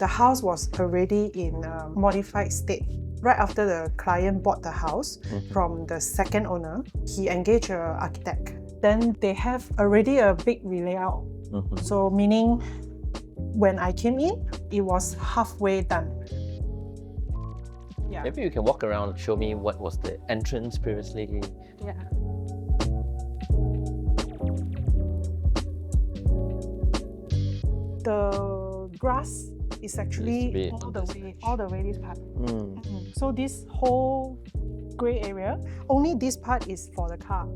the house was already in a modified state. Right after the client bought the house from the second owner, he engaged an architect. Then they have already a big layout. So meaning when I came in, it was halfway done. Yeah. Maybe you can walk around and show me what was the entrance previously. Yeah. The grass is actually all the way this part. So this whole grey area, only this part is for the car.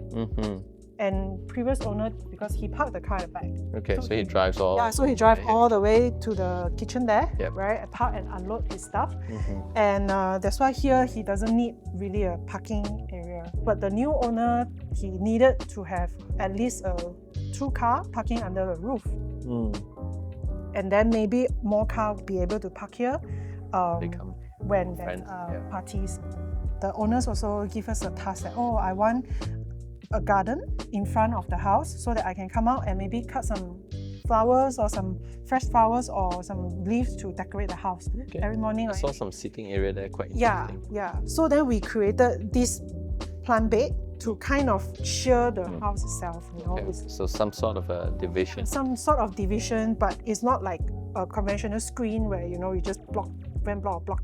And previous owner, because he parked the car at the back. Okay, so he drives all. Yeah, so he drives all the way to the kitchen there, Yep. right? Park and unload his stuff. And that's why here he doesn't need really a parking area. But the new owner, he needed to have at least a 2-car parking under the roof. And then maybe more car will be able to park here when there's parties. The owners also give us a task that, oh, I want a garden in front of the house so that I can come out and maybe cut some flowers or some fresh flowers or some leaves to decorate the house every morning. I saw some seating area there, quite interesting. Yeah. So then we created this plant bed to kind of shear the house itself. You know, so some sort of a division. Some sort of division, but it's not like a conventional screen where you just block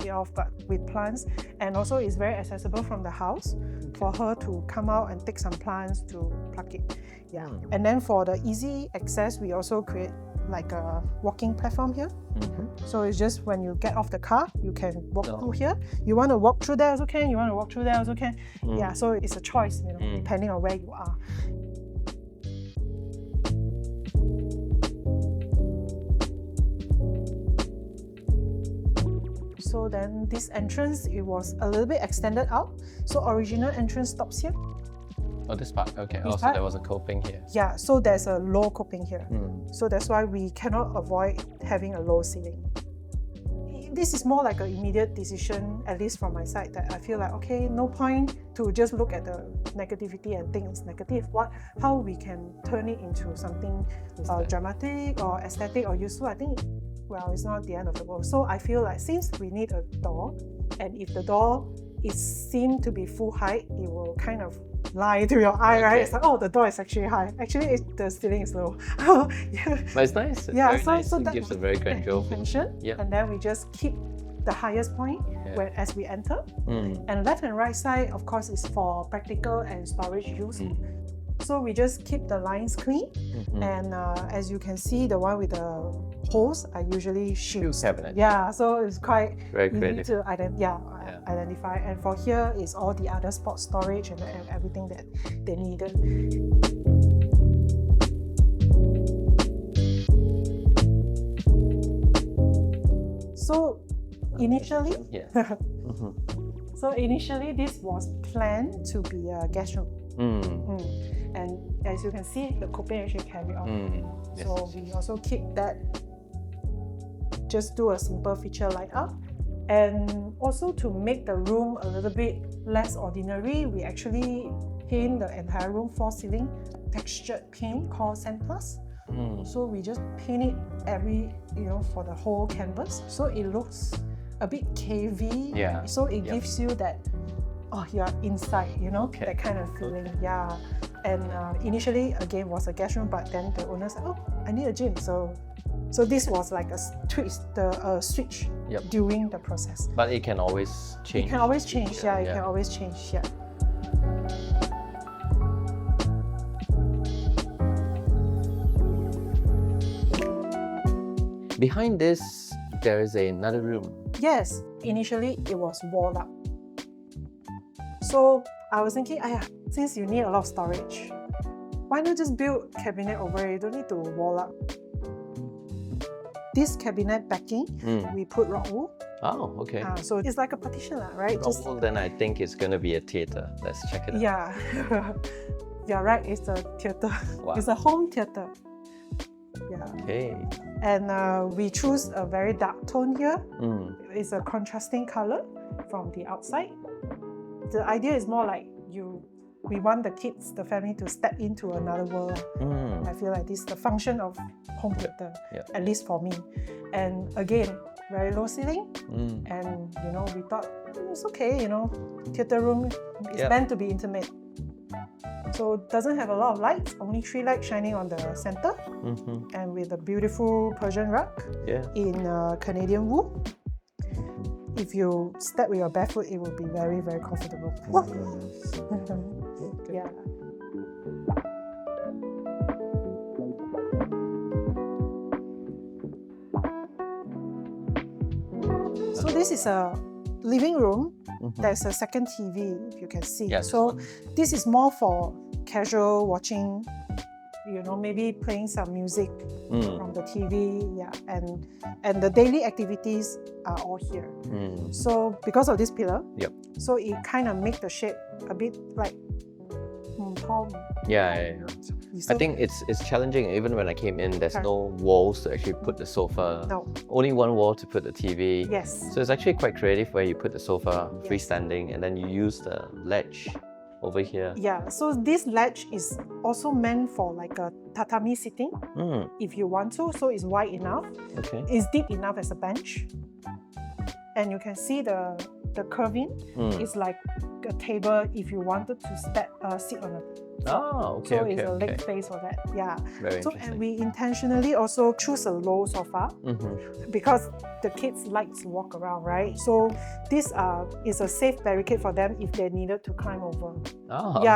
it off, but with plants. And also it's very accessible from the house for her to come out and take some plants to pluck it. Yeah. And then for the easy access, we also create like a walking platform here. So it's just when you get off the car, you can walk through here. You want to walk through there also can, you want to walk through there also can. Yeah, so it's a choice, depending on where you are. So then this entrance, it was a little bit extended out. So original entrance stops here. Oh, this part, okay. Also, there was a coping here. Yeah, so there's a low coping here. So that's why we cannot avoid having a low ceiling. This is more like an immediate decision, at least from my side, that I feel like, okay, no point to just look at the negativity and think it's negative. How we can turn it into something dramatic or aesthetic or useful, I think, well, it's not the end of the world. So I feel like since we need a door, and if the door is seen to be full height, it will kind of lie to your eye, right? It's like, oh, the door is actually high. Actually, the ceiling is low. Yeah. But it's nice. It's very nice. So it that gives a very gradual intention. And then we just keep the highest point as we enter. And left and right side, of course, is for practical and storage use. So we just keep the lines clean. And as you can see, the one with the holes are usually shoes. Cabinet. Yeah, so it's quite very easy creative to identify. And for here is all the other spot storage and everything that they needed. So initially, this was planned to be a guest room. And as you can see, the coping actually carry on. So we also keep that, just do a simple feature light up. And also to make the room a little bit less ordinary, we actually paint the entire room floor ceiling textured paint called Sand Plus. So we just paint it for the whole canvas. So it looks a bit cavey. Yeah. So it gives you that, oh, you're inside, that kind of feeling. Yeah. And initially, again, was a guest room, but then the owner said, oh, I need a gym. So this was like a switch during the process. But it can always change. It can always change, It can always change, Behind this, there is another room. Yes, initially it was walled up. So I was thinking, since you need a lot of storage, why not just build cabinet over it? You don't need to wall up. This cabinet backing, we put rock wool. Oh, okay. So it's like a partition, right? Rock wool, then I think it's going to be a theatre. Let's check it out. Yeah. You're right, it's a theatre. Wow. It's a home theatre. Yeah. Okay. And we choose a very dark tone here. It's a contrasting color from the outside. The idea is more like you we want the kids, the family to step into another world. I feel like this is the function of home theater, at least for me. And again, very low ceiling. And you know, we thought it's okay, you know, theater room is meant to be intimate. So it doesn't have a lot of lights, only 3 lights shining on the center, and with a beautiful Persian rug in Canadian wool. If you step with your barefoot, it will be very, very comfortable. Yeah. So this is a living room. There's a second TV, if you can see. So this is more for casual watching, you know, maybe playing some music from the TV, and the daily activities are all here. So because of this pillar, so it kind of make the shape a bit like palm. I think it's challenging. Even when I came in, there's no walls to actually put the sofa. No. Only one wall to put the TV. Yes. So it's actually quite creative where you put the sofa freestanding and then you use the ledge over here. Yeah, so this ledge is also meant for like a tatami sitting, if you want to. So it's wide enough. It's deep enough as a bench. And you can see the curving. It's like a table if you wanted to sit on it. So it's a leg space for that. Very so interesting. And we intentionally also choose a low sofa because the kids like to walk around, right? So this is a safe barricade for them if they needed to climb over.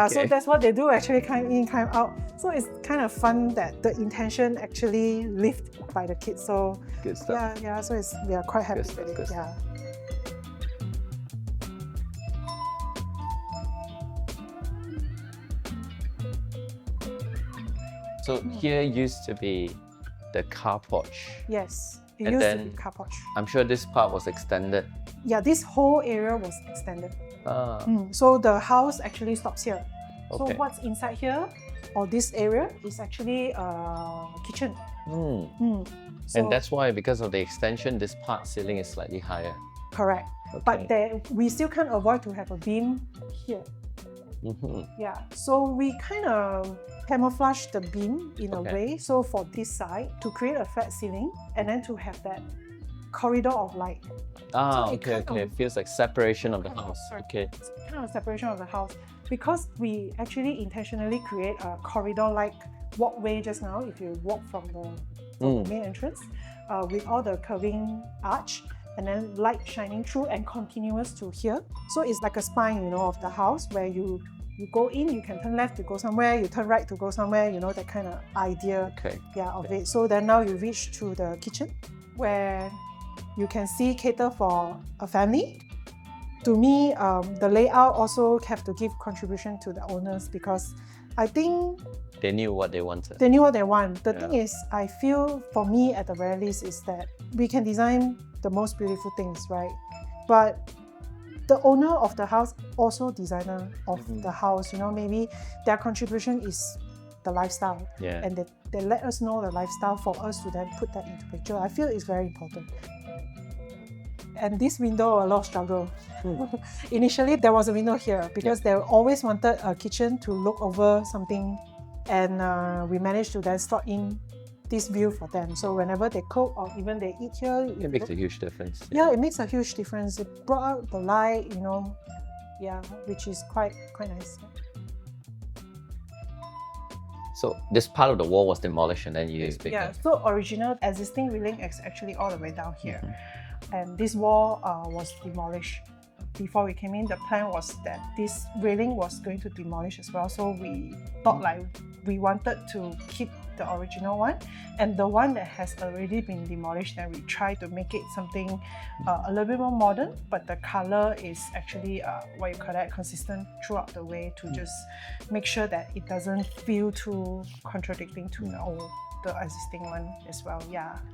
So that's what they do, actually climb in, climb out. So it's kind of fun that the intention actually lived by the kids. So good stuff. So we are quite happy with it. So here used to be the car porch. Yes, it And used to then be car porch. I'm sure this part was extended. Yeah, this whole area was extended. So the house actually stops here. So what's inside here, or this area, is actually a kitchen. And that's why, because of the extension, this part ceiling is slightly higher. Correct. But we still can't avoid to have a beam here. So we kind of camouflage the beam in a way. So for this side, to create a flat ceiling and then to have that corridor of light. It feels like separation of the house. It's kind of separation of the house because we actually intentionally create a corridor-like walkway just now. If you walk from the main entrance, with all the curving arch, and then light shining through and continuous to here. So it's like a spine, you know, of the house where you go in, you can turn left to go somewhere, you turn right to go somewhere, you know, that kind of idea of it. So then now you reach to the kitchen where you can see cater for a family. To me, the layout also have to give contribution to the owners because I think they knew what they wanted. They knew what they want. The thing is, I feel for me at the very least is that we can design the most beautiful things, right? But the owner of the house, also designer of the house, you know, maybe their contribution is the lifestyle. And they let us know the lifestyle for us to then put that into picture. I feel it's very important. And this window, a lot of struggle. Initially, there was a window here because they always wanted a kitchen to look over something, and we managed to then slot in this view for them. So whenever they cook or even they eat here, it makes a huge difference. It makes a huge difference. It brought out the light, you know, which is quite nice. So this part of the wall was demolished and then you so original existing railing is actually all the way down here. And this wall was demolished. Before we came in, the plan was that this railing was going to demolish as well. So we thought like we wanted to keep the original one, and the one that has already been demolished, then we try to make it something a little bit more modern, but the color is actually what you call that, consistent throughout the way to just make sure that it doesn't feel too contradicting to the existing one as well.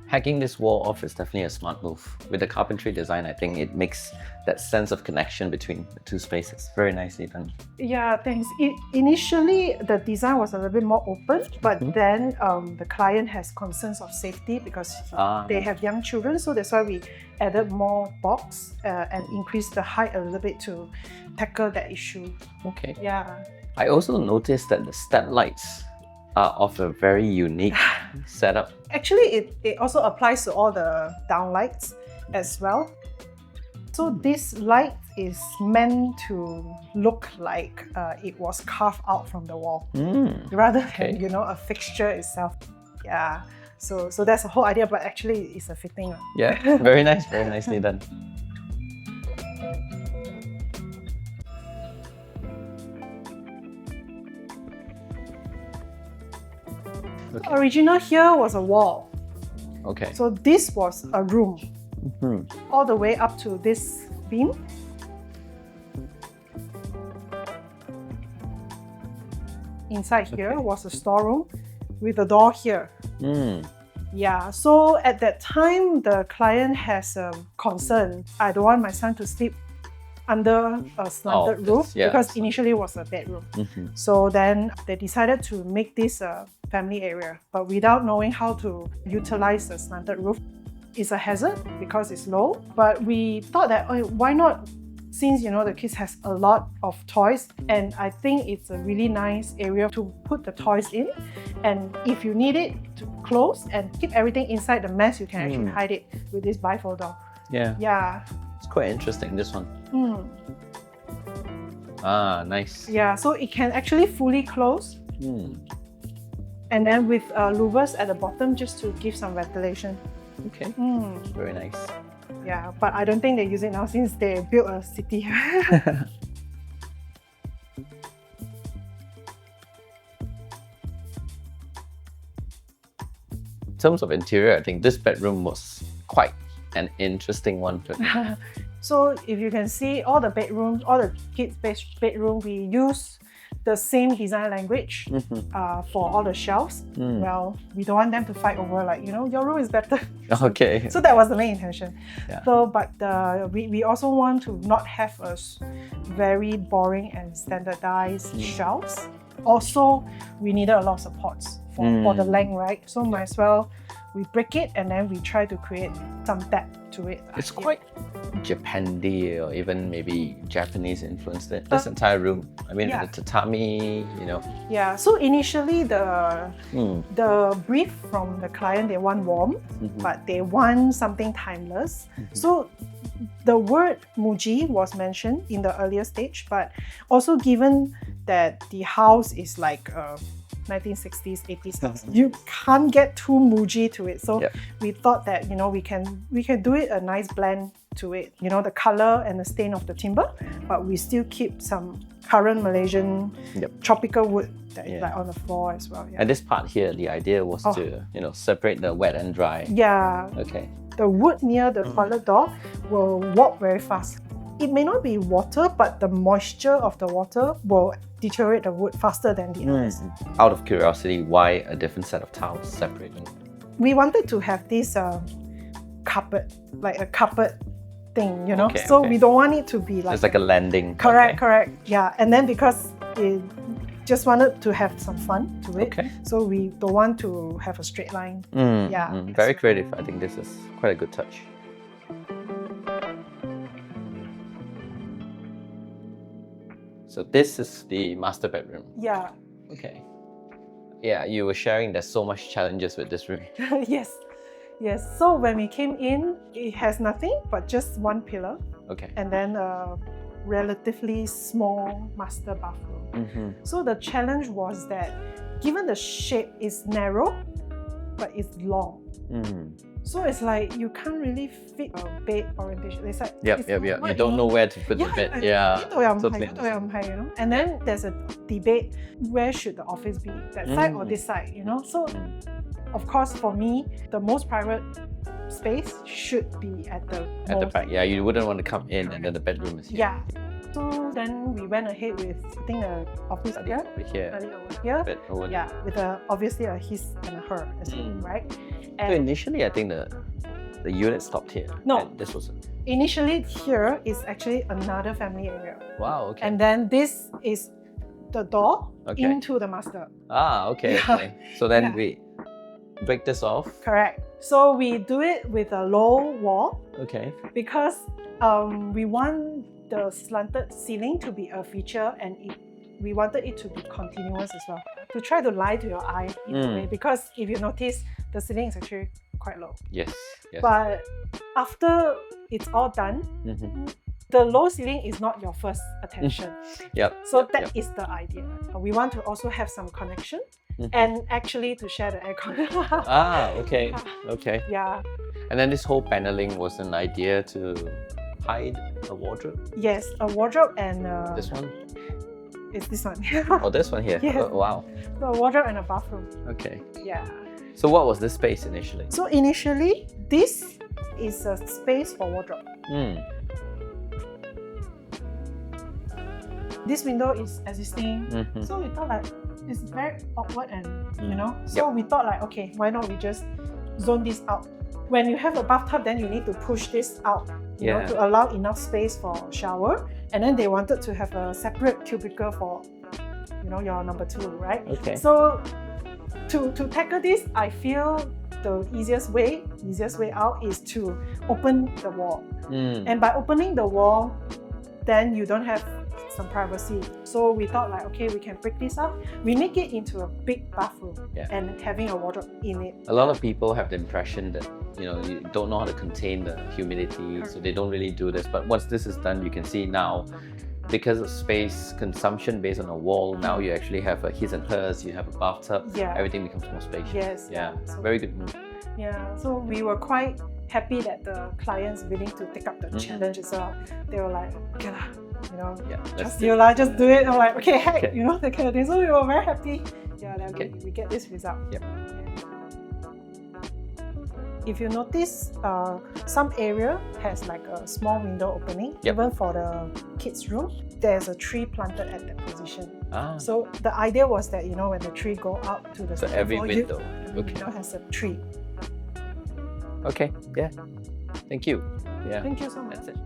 Hacking this wall off is definitely a smart move. With the carpentry design, I think it makes that sense of connection between the two spaces. Very nicely done. Yeah, thanks. Initially, the design was a little bit more open, but then the client has concerns of safety because they have young children, so that's why we added more box and increased the height a little bit to tackle that issue. I also noticed that the step lights are of a very unique setup. Actually, it also applies to all the downlights as well. So this light is meant to look like it was carved out from the wall, rather than a fixture itself. Yeah. So that's the whole idea, but actually it's a fitting. Yeah, very nice, very nicely done. Okay. The original here was a wall. Okay. So this was a room, all the way up to this beam. Inside here was a storeroom with a door here. Yeah, so at that time, the client has a concern. I don't want my son to sleep under a slanted roof because initially it was a bedroom. So then they decided to make this a family area, but without knowing how to utilize the slanted roof. It's a hazard because it's low, but we thought that why not, since the kids has a lot of toys, and I think it's a really nice area to put the toys in, and if you need it to close and keep everything inside the mess, you can actually hide it with this bifold door. Yeah. It's quite interesting, this one. Ah, nice. Yeah, so it can actually fully close. And then with louvers at the bottom just to give some ventilation. Okay, very nice. Yeah, but I don't think they use it now since they built a city. In terms of interior, I think this bedroom was quite an interesting one. So if you can see all the bedrooms, all the kids' bedroom, we use the same design language for all the shelves. Well, we don't want them to fight over your room is better. Okay. So that was the main intention. Yeah. So, but we also want to not have a very boring and standardized shelves. Also, we needed a lot of supports for the length, right? So might as well we break it and then we try to create some depth to it. It's quite Japandi or even maybe Japanese influenced. This entire room. I mean, the tatami, Yeah. So initially, the brief from the client, they want warm, but they want something timeless. So the word Muji was mentioned in the earlier stage, but also given that the house is like 1960s, 80s house, you can't get too Muji to it. So we thought that we can do it a nice blend to it. The color and the stain of the timber, but we still keep some current Malaysian tropical wood that is like on the floor as well. Yeah. And this part here, the idea was to separate the wet and dry. Yeah. Okay. The wood near the toilet door will warp very fast. It may not be water, but the moisture of the water will deteriorate the wood faster than the others. Out of curiosity, why a different set of tiles separating? We wanted to have this carpet, like a carpet thing, we don't want it to be like... It's like a landing. Correct. Yeah, and then because it just wanted to have some fun to it, so we don't want to have a straight line. Very creative. I think this is quite a good touch. So this is the master bedroom. Yeah. Okay. Yeah, you were sharing there's so much challenges with this room. Yes. So when we came in, it has nothing but just one pillar. Okay. And then a relatively small master bathroom. So the challenge was that given the shape is narrow, but it's long. So it's like you can't really fit a bed orientation. It's like You don't know where to put the bed. Totally. And then there's a debate: where should the office be? That side or this side? So of course, for me, the most private space should be at the back. Yeah, you wouldn't want to come in and then the bedroom is here. Yeah. So then we went ahead with putting an office here, over here. Bed over yeah, with obviously a his and a her as well, right? So initially, I think the unit stopped here. No, this was initially here is actually another family area. Wow. Okay. And then this is the door into the master. Okay. So then we break this off. Correct. So we do it with a low wall. Okay. Because we want the slanted ceiling to be a feature, and we wanted it to be continuous as well, to try to lie to your eye in a way, because if you notice, the ceiling is actually quite low. Yes. Yes. But after it's all done, the low ceiling is not your first attention. So that is the idea. We want to also have some connection and actually to share the aircon. Okay. Yeah. And then this whole paneling was an idea to hide a wardrobe? Yes, a wardrobe and... this one? It's this one. Oh, this one here? Yes. Oh, wow. So a wardrobe and a bathroom. Okay. Yeah. So what was this space initially? So initially, this is a space for wardrobe. This window is existing, so we thought like it's very awkward and so we thought like, okay, why not we just zone this out? When you have a bathtub, then you need to push this out, you know, to allow enough space for shower. And then they wanted to have a separate cubicle for, your number 2, right? Okay. So to tackle this, I feel the easiest way out is to open the wall. And by opening the wall, then you don't have some privacy. So we thought like, okay, we can break this up. We make it into a big bathroom and having a wardrobe in it. A lot of people have the impression that, you don't know how to contain the humidity, so they don't really do this. But once this is done, you can see now, because of space consumption based on a wall, now you actually have a his and hers, you have a bathtub, everything becomes more spacious. So, very good move. So we were quite happy that the clients willing to take up the challenge as well. They were like, okay lah, just do it. I'm like, okay, heck, that kind of thing. So we were very happy. That we get this result. If you notice, some area has like a small window opening. Even for the kids' room, there's a tree planted at that position. So the idea was that, when the tree go up to the every window, window has a tree. Okay, thank you. Thank you so much. That's it.